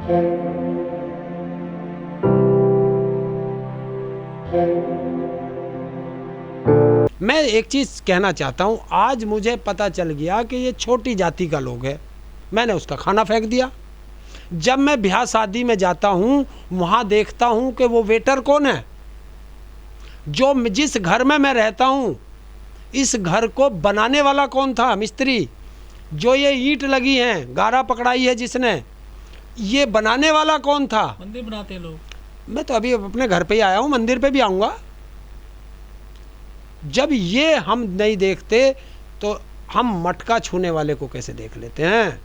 मैं एक चीज़ कहना चाहता हूँ, आज मुझे पता चल गया कि ये छोटी जाति का लोग है, मैंने उसका खाना फेंक दिया। जब मैं ब्याह शादी में जाता हूँ, वहाँ देखता हूँ कि वो वेटर कौन है, जो जिस घर में मैं रहता हूँ इस घर को बनाने वाला कौन था, मिस्त्री। जो ये ईंट लगी हैं, गारा पकड़ाई है जिसने, ये बनाने वाला कौन था। मंदिर बनाते हैं लोग। मैं तो अभी अपने घर पे ही आया हूँ, मंदिर पे भी आऊँगा। जब ये हम नहीं देखते तो हम मटका छूने वाले को कैसे देख लेते हैं।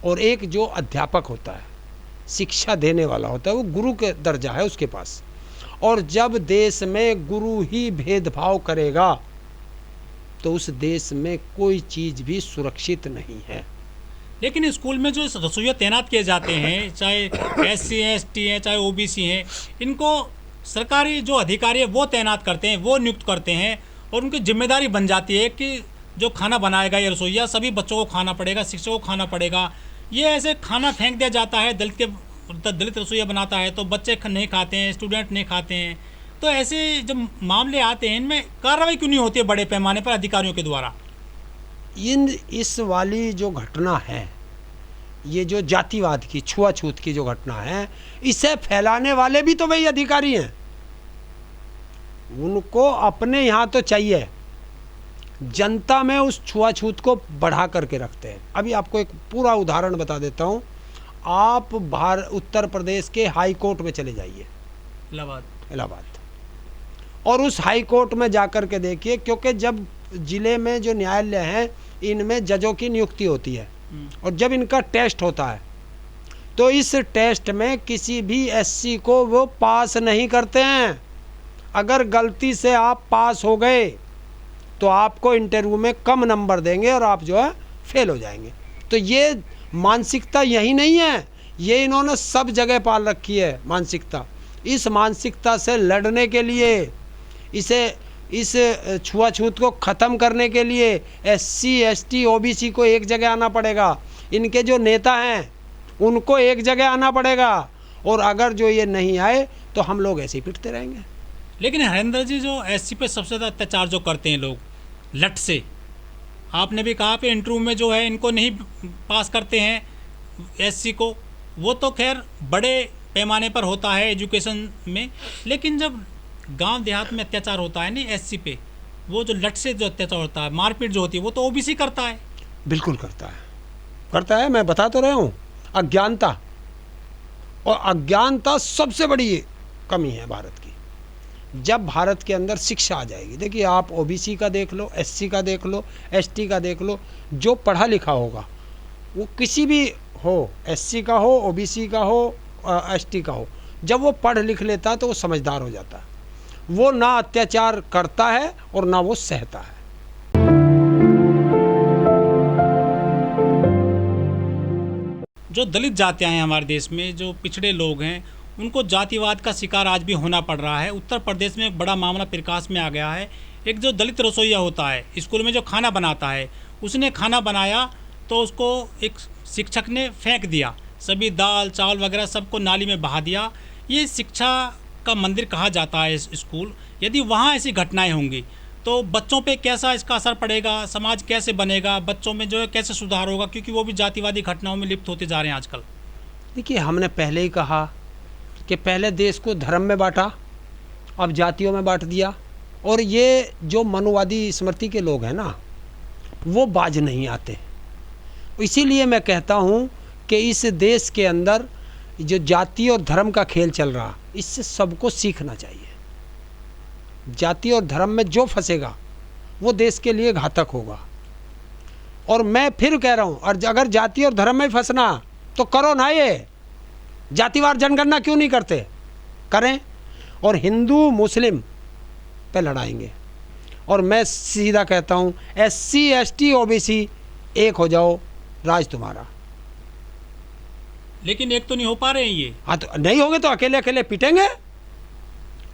और एक जो अध्यापक होता है, शिक्षा देने वाला होता है, वो गुरु के दर्जा है उसके पास। और जब देश में गुरु ही भेदभाव करेगा तो उस देश में कोई चीज़ भी सुरक्षित नहीं है। लेकिन स्कूल में जो रसोइया तैनात किए जाते हैं, चाहे SC हैं, ST हैं, चाहे OBC हैं, इनको सरकारी जो अधिकारी है वो तैनात करते हैं, वो नियुक्त करते हैं, और उनकी जिम्मेदारी बन जाती है कि जो खाना बनाएगा ये रसोइया, सभी बच्चों को खाना पड़ेगा, शिक्षकों को खाना पड़ेगा। ये ऐसे खाना फेंक दिया जाता है, दलित रसोइया बनाता है तो बच्चे नहीं खाते हैं, स्टूडेंट नहीं खाते हैं। तो ऐसे जब मामले आते हैं, इनमें कार्रवाई क्यों नहीं होती है बड़े पैमाने पर अधिकारियों के द्वारा? इस वाली जो घटना है, ये जो जातिवाद की, छुआछूत की जो घटना है, इसे फैलाने वाले भी तो वही अधिकारी हैं। उनको अपने यहाँ तो चाहिए, जनता में उस छुआछूत को बढ़ा करके रखते हैं। अभी आपको एक पूरा उदाहरण बता देता हूँ। आप उत्तर प्रदेश के हाई कोर्ट में चले जाइए, इलाहाबाद, और उस हाई कोर्ट में जाकर के देखिए, क्योंकि जब ज़िले में जो न्यायालय हैं इनमें जजों की नियुक्ति होती है, और जब इनका टेस्ट होता है तो इस टेस्ट में किसी भी SC को वो पास नहीं करते हैं। अगर गलती से आप पास हो गए तो आपको इंटरव्यू में कम नंबर देंगे और आप जो है फेल हो जाएंगे। तो ये मानसिकता यही नहीं है, ये इन्होंने सब जगह पाल रखी है मानसिकता। इस मानसिकता से लड़ने के लिए, इस छुआछूत को ख़त्म करने के लिए SC ST OBC को एक जगह आना पड़ेगा। इनके जो नेता हैं उनको एक जगह आना पड़ेगा, और अगर जो ये नहीं आए तो हम लोग ऐसे ही पिटते रहेंगे। लेकिन हरेंद्र जी, जो SC पे सबसे ज़्यादा अत्याचार जो करते हैं लोग लट से, आपने भी कहा कि इंटरव्यू में जो है इनको नहीं पास करते हैं SC को, वो तो खैर बड़े पैमाने पर होता है एजुकेशन में। लेकिन जब गांव देहात में अत्याचार होता है नहीं SC पे, वो जो लट से जो अत्याचार होता है, मारपीट जो होती है, वो तो OBC करता है। बिल्कुल करता है। मैं बता तो रहा हूँ, अज्ञानता, और अज्ञानता सबसे बड़ी कमी है भारत की। जब भारत के अंदर शिक्षा आ जाएगी, देखिए आप OBC का देख लो, SC का देख लो, ST का देख लो, जो पढ़ा लिखा होगा वो किसी भी हो, SC का हो, OBC का हो, ST का हो, जब वो पढ़ लिख लेता है तो वो समझदार हो जाता है। वो ना अत्याचार करता है और ना वो सहता है। जो दलित जातियाँ हैं हमारे देश में, जो पिछड़े लोग हैं, उनको जातिवाद का शिकार आज भी होना पड़ रहा है। उत्तर प्रदेश में एक बड़ा मामला प्रकाश में आ गया है। एक जो दलित रसोइया होता है, स्कूल में जो खाना बनाता है, उसने खाना बनाया तो उसको एक शिक्षक ने फेंक दिया, सभी दाल चावल वगैरह सबको नाली में बहा दिया। ये शिक्षा का मंदिर कहा जाता है स्कूल। यदि वहाँ ऐसी घटनाएं होंगी तो बच्चों पे कैसा इसका असर पड़ेगा, समाज कैसे बनेगा, बच्चों में जो है कैसे सुधार होगा, क्योंकि वो भी जातिवादी घटनाओं में लिप्त होते जा रहे हैं आजकल। देखिए, हमने पहले ही कहा कि पहले देश को धर्म में बांटा, अब जातियों में बांट दिया। और ये जो मनुवादी स्मृति के लोग हैं ना, वो बाज नहीं आते। इसीलिए मैं कहता हूँ कि इस देश के अंदर जो जाति और धर्म का खेल चल रहा, इससे सबको सीखना चाहिए। जाति और धर्म में जो फंसेगा वो देश के लिए घातक होगा। और मैं फिर कह रहा हूँ, और अगर जाति और धर्म में फंसना तो करो ना, ये जातिवार जनगणना क्यों नहीं करते, करें, और हिंदू मुस्लिम पे लड़ाएंगे। और मैं सीधा कहता हूँ, SC ST OBC एक हो जाओ, राज तुम्हारा। लेकिन एक तो नहीं हो पा रहे हैं ये। हाँ, तो नहीं होंगे तो अकेले अकेले पिटेंगे।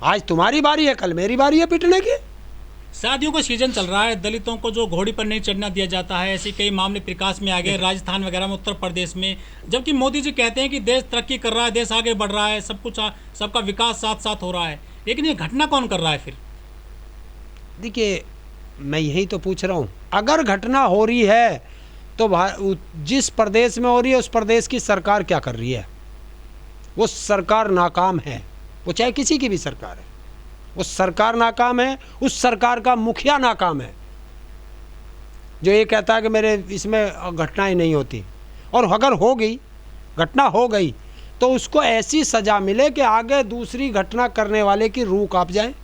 आज तुम्हारी बारी है, कल मेरी बारी है पिटने की। शादियों का सीजन चल रहा है, दलितों को जो घोड़ी पर नहीं चढ़ना दिया जाता है, ऐसे कई मामले प्रकाश में आ गए राजस्थान वगैरह में, उत्तर प्रदेश में। जबकि मोदी जी कहते हैं कि देश तरक्की कर रहा है, देश आगे बढ़ रहा है, सब कुछ सबका विकास साथ साथ हो रहा है, लेकिन ये घटना कौन कर रहा है फिर? देखिए, मैं यही तो पूछ रहा हूँ, अगर घटना हो रही है तो जिस प्रदेश में हो रही है उस प्रदेश की सरकार क्या कर रही है? वो सरकार नाकाम है, वो चाहे किसी की भी सरकार है, वो सरकार नाकाम है, उस सरकार का मुखिया नाकाम है जो ये कहता है कि मेरे इसमें घटनाएं नहीं होती। और अगर हो गई, घटना हो गई, तो उसको ऐसी सज़ा मिले कि आगे दूसरी घटना करने वाले की रूह कांप जाए।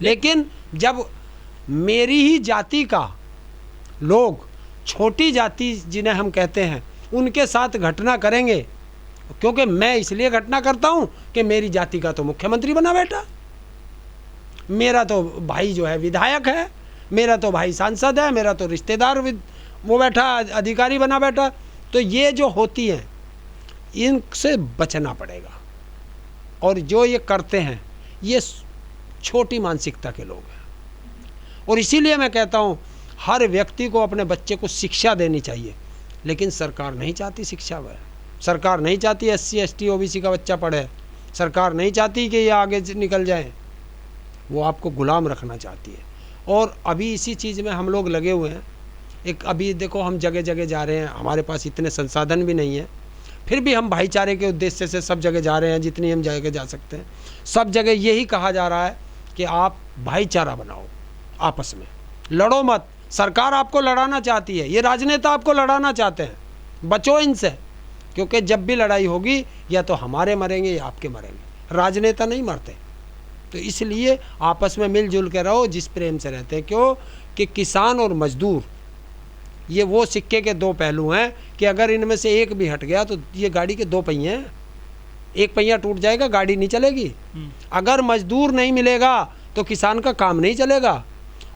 लेकिन जब मेरी ही जाति का लोग, छोटी जाति जिन्हें हम कहते हैं, उनके साथ घटना करेंगे, क्योंकि मैं इसलिए घटना करता हूं कि मेरी जाति का तो मुख्यमंत्री बना बैठा, मेरा तो भाई जो है विधायक है, मेरा तो भाई सांसद है, मेरा तो रिश्तेदार वो बैठा अधिकारी बना बैठा, तो ये जो होती हैं इनसे बचना पड़ेगा। और जो ये करते हैं ये छोटी मानसिकता के लोग हैं। और इसीलिए मैं कहता हूँ हर व्यक्ति को अपने बच्चे को शिक्षा देनी चाहिए, लेकिन सरकार नहीं चाहती शिक्षा में। सरकार नहीं चाहती SC ST OBC का बच्चा पढ़े, सरकार नहीं चाहती कि ये आगे निकल जाए, वो आपको गुलाम रखना चाहती है। और अभी इसी चीज़ में हम लोग लगे हुए हैं। एक अभी देखो, हम जगह जगह जा रहे हैं, हमारे पास इतने संसाधन भी नहीं है, फिर भी हम भाईचारे के उद्देश्य से सब जगह जा रहे हैं, जितनी हम जगह जा सकते हैं। सब जगह यही कहा जा रहा है कि आप भाईचारा बनाओ, आपस में लड़ो मत। सरकार आपको लड़ाना चाहती है, ये राजनेता आपको लड़ाना चाहते हैं, बचो इनसे, क्योंकि जब भी लड़ाई होगी या तो हमारे मरेंगे या आपके मरेंगे, राजनेता नहीं मरते। तो इसलिए आपस में मिलजुल के रहो, जिस प्रेम से रहते हैं। क्यों कि किसान और मजदूर ये वो सिक्के के दो पहलू हैं कि अगर इनमें से एक भी हट गया तो ये गाड़ी के दो पहिए हैं, एक पहिया टूट जाएगा, गाड़ी नहीं चलेगी। अगर मजदूर नहीं मिलेगा तो किसान का काम नहीं चलेगा,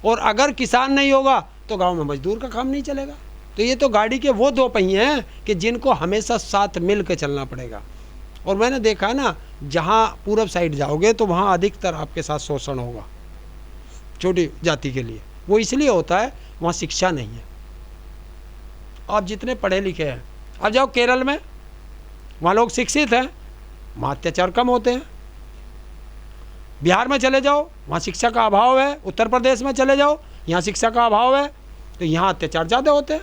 और अगर किसान नहीं होगा तो गांव में मजदूर का काम नहीं चलेगा। तो ये तो गाड़ी के वो दो पहिए हैं कि जिनको हमेशा साथ मिल के चलना पड़ेगा। और मैंने देखा ना, जहाँ पूरब साइड जाओगे तो वहाँ अधिकतर आपके साथ शोषण होगा छोटी जाति के लिए। वो इसलिए होता है वहाँ शिक्षा नहीं है। आप जितने पढ़े लिखे हैं, अब जाओ केरल में, वहाँ लोग शिक्षित हैं, वहाँ अत्याचार कम होते हैं। बिहार में चले जाओ, वहाँ शिक्षा का अभाव है। उत्तर प्रदेश में चले जाओ, यहाँ शिक्षा का अभाव है, तो यहाँ अत्याचार ज़्यादा होते हैं।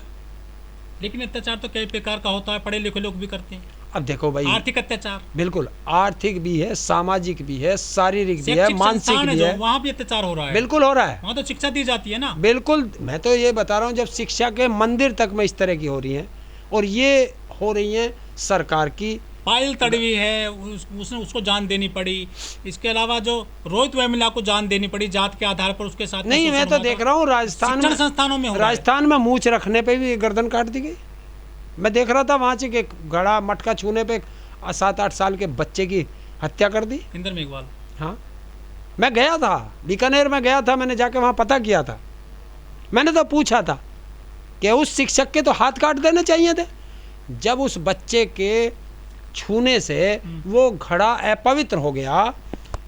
लेकिन अत्याचार तो कई प्रकार का होता है, पढ़े लिखे लोग भी करते हैं। अब देखो भाई, आर्थिक अत्याचार, बिल्कुल, आर्थिक भी है, सामाजिक भी है, शारीरिक भी है, मानसिक भी है। वहाँ भी अत्याचार हो रहा है, बिल्कुल हो रहा है। वहाँ तो शिक्षा दी जाती है ना। बिल्कुल, मैं तो ये बता रहा हूँ, जब शिक्षा के मंदिर तक में इस तरह की हो रही हैं, और ये हो रही हैं सरकार की पायल तड़वी है, उसने उसको जान देनी पड़ी। इसके अलावा जो रोहित वेमुला को जान देनी पड़ी जात के आधार पर, उसके साथ नहीं। मैं तो देख रहा हूँ राजस्थान में, संस्थानों में, राजस्थान में मूंछ रखने पे भी गर्दन काट दी गई। मैं देख रहा था वहाँ से कि घड़ा मटका छूने पे 7-8 साल के बच्चे की हत्या कर दी। इंदर मेघवाल। हाँ, मैं गया था, बीकानेर में गया था, मैंने जाके वहाँ पता किया था। मैंने तो पूछा था कि उस शिक्षक के तो हाथ काट देने चाहिए थे। जब उस बच्चे के छूने से वो घड़ा अपवित्र हो गया,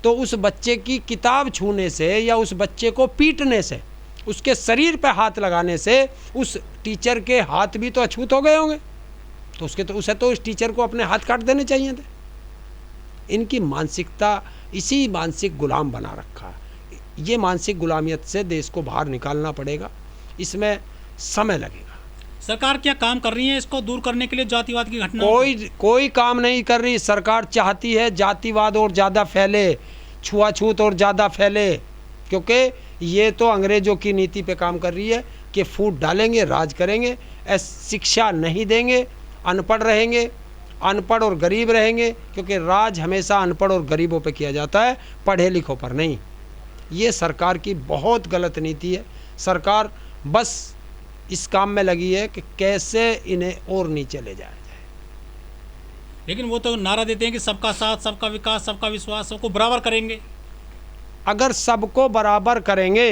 तो उस बच्चे की किताब छूने से या उस बच्चे को पीटने से, उसके शरीर पे हाथ लगाने से उस टीचर के हाथ भी तो अछूत हो गए होंगे। तो उसे तो उस टीचर को अपने हाथ काट देने चाहिए थे। इनकी मानसिकता इसी मानसिक गुलाम बना रखा है। ये मानसिक गुलामियत से देश को बाहर निकालना पड़ेगा, इसमें समय लगेगा। सरकार क्या काम कर रही है इसको दूर करने के लिए, जातिवाद की घटना? कोई काम नहीं कर रही। सरकार चाहती है जातिवाद और ज़्यादा फैले, छुआछूत और ज़्यादा फैले, क्योंकि ये तो अंग्रेज़ों की नीति पे काम कर रही है कि फूट डालेंगे, राज करेंगे, शिक्षा नहीं देंगे, अनपढ़ रहेंगे, अनपढ़ और गरीब रहेंगे, क्योंकि राज हमेशा अनपढ़ और गरीबों पे किया जाता है, पढ़े लिखों पर नहीं। ये सरकार की बहुत गलत नीति है। सरकार बस इस काम में लगी है कि कैसे इन्हें और नीचे ले जाया जाए। लेकिन वो तो नारा देते हैं कि सबका साथ, सबका विकास, सबका विश्वास, सबको बराबर करेंगे। अगर सबको बराबर करेंगे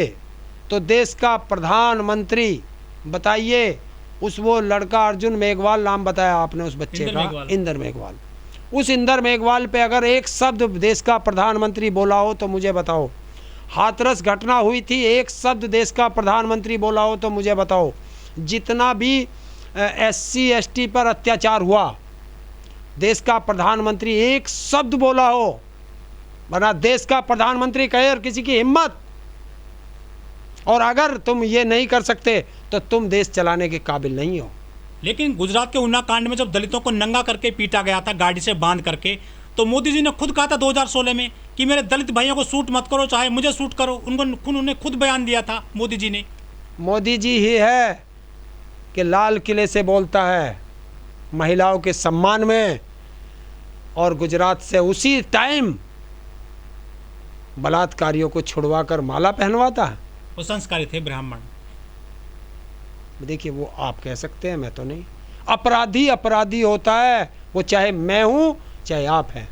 तो देश का प्रधानमंत्री, बताइए, उस वो लड़का अर्जुन मेघवाल नाम बताया आपने उस बच्चे का, इंदर मेघवाल, उस इंदर मेघवाल पे अगर एक शब्द देश का प्रधानमंत्री बोला हो तो मुझे बताओ, हाथरस घटना हुई थी, एक शब्द देश का प्रधानमंत्री बोला हो तो मुझे बताओ। जितना भी SC ST पर अत्याचार हुआ, देश का प्रधानमंत्री एक शब्द बोला हो, वरना देश का प्रधानमंत्री कहे और किसी की हिम्मत। और अगर तुम ये नहीं कर सकते तो तुम देश चलाने के काबिल नहीं हो। लेकिन गुजरात के उन्ना कांड में जब दलितों को नंगा करके पीटा गया था, गाड़ी से बांध करके, तो मोदी जी ने खुद कहा था 2016 में कि मेरे दलित भाइयों को शूट मत करो, चाहे मुझे शूट करो। उन्होंने खुद बयान दिया था मोदी जी ने। मोदी जी ही है कि लाल किले से बोलता है महिलाओं के सम्मान में, और गुजरात से उसी टाइम बलात्कारियों को छुड़वाकर माला पहनवाता है। वो संस्कारी थे, ब्राह्मण। देखिए, वो आप कह सकते हैं, मैं तो नहीं। अपराधी अपराधी होता है, वो चाहे मैं हूं चाहे आप हैं।